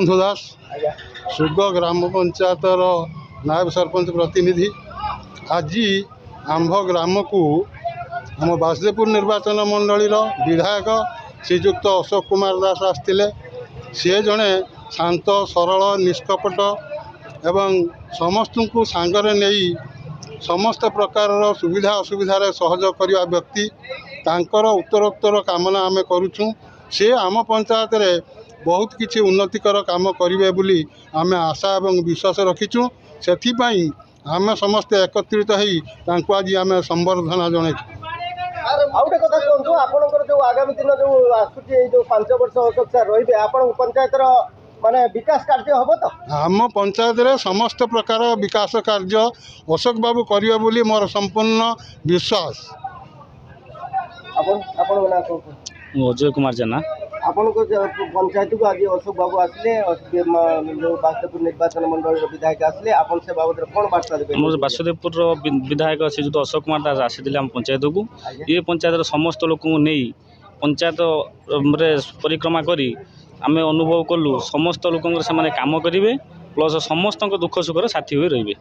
दीनबंधु दास सुग ग्राम पंचायतर नायब सरपंच प्रतिनिधि। आज आंभ ग्राम को आम बासुदेवपुर निर्वाचन मंडलीर विधायक श्रीजुक्त अशोक कुमार दास आसते। सी जड़े शांत सरल निष्कपट एवं समस्त को सांगरे नहीं समस्त प्रकार सुविधा असुविधार सहयोग करने व्यक्ति तांकर उत्तरोत्तर कामना आम करुचु। से आम पंचायत रे बहुत किसी उन्नतिकर काम करेंगे बोली आम आशा और विश्वास रखीचु। से आम समस्ते एकत्रित हो आज आम संबर्धना जन। आउटे कथा कहतु आपनकर जो आगामी दिन जो आसुची जो 5 वर्ष अशोक सर रहिबे आपण पंचायतर माने विकास कार्य हबो तो आम पंचायत रे समस्त प्रकार विकास कार्य अशोक बाबू करिवे बोली मोर संपूर्ण विश्वास। आपण आपण ना को अजय कुमार जेना आपण को पंचायत को आज अशोक बाबू आसले जो बासुदेवपुर निर्वाचन मंडल विधायक आसले आपण से बाबत कोन वार्ता देबे। हमर बासुदेवपुर विधायक से जो अशोक कुमार दास आसीथिले हम पंचायत को ये पंचायत समस्त लोक को नहीं पंचायत रे परिक्रमा करी आम अनुभव कलु समस्त लोक से काम करेंगे प्लस समस्त दुख सुखर साथी हो रही।